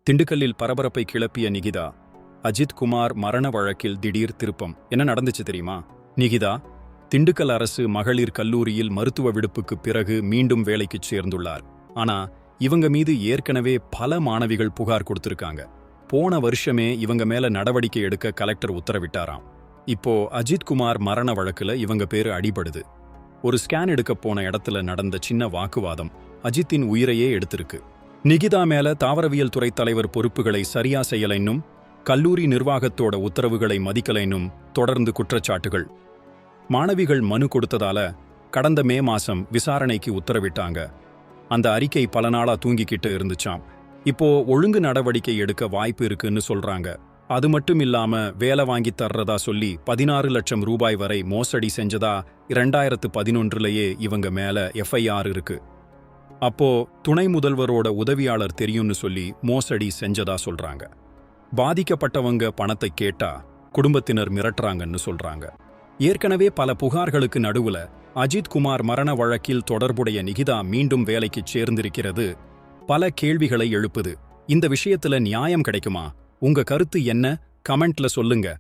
திண்டுக்கல்லில் பரபரப்பை கிளப்பிய நிகிதா. அஜித் குமார் மரண வழக்கில் திடீர் திருப்பம். என்ன நடந்துச்சு தெரியுமா? நிகிதா திண்டுக்கல் அரசு மகளிர் கல்லூரியில் மருத்துவ விடுப்புக்கு பிறகு மீண்டும் வேலைக்குச் சேர்ந்துள்ளார். ஆனா இவங்க மீது ஏற்கனவே பல மாணவிகள் புகார் கொடுத்திருக்காங்க. போன வருஷமே இவங்க மேல நடவடிக்கை எடுக்க கலெக்டர் உத்தரவிட்டாராம். இப்போ அஜித் குமார் மரண வழக்குல இவங்க பேரு அடிபடுது. ஒரு ஸ்கேன் எடுக்க போன இடத்துல நடந்த சின்ன வாக்குவாதம் அஜித்தின் உயிரையே எடுத்திருக்கு. நிகிதா மேல தாவரவியல் துறை தலைவர் பொறுப்புகளை சரியா செய்யலைன்னும் கல்லூரி நிர்வாகத்தோட உத்தரவுகளை மதிக்கலைன்னும் தொடர்ந்து குற்றச்சாட்டுகள். மாணவிகள் மனு கொடுத்ததால கடந்த மே மாசம் விசாரணைக்கு உத்தரவிட்டாங்க. அந்த அறிக்கை பல நாளா தூங்கிக்கிட்டு இருந்துச்சாம். இப்போ ஒழுங்கு நடவடிக்கை எடுக்க வாய்ப்பு இருக்குன்னு சொல்றாங்க. அது மட்டும் இல்லாம வேலை வாங்கி தர்றதா சொல்லி 16 லட்சம் ரூபாய் வரை மோசடி செஞ்சதா 2011 இவங்க மேல எஃப்ஐஆர் இருக்கு. அப்போ துணை முதல்வரோட உதவியாளர் தெரியும்னு சொல்லி மோசடி செஞ்சதா சொல்றாங்க. பாதிக்கப்பட்டவங்க பணத்தை கேட்டா குடும்பத்தினர் மிரட்டுறாங்கன்னு சொல்றாங்க. ஏற்கனவே பல புகார்களுக்கு நடுவுல அஜித் குமார் மரண வழக்கில் தொடர்புடைய நிகிதா மீண்டும் வேலைக்கு சேர்ந்திருக்கிறது பல கேள்விகளை எழுப்புது. இந்த விஷயத்துல நியாயம் கிடைக்குமா? உங்க கருத்து என்ன? கமெண்ட்ல சொல்லுங்க.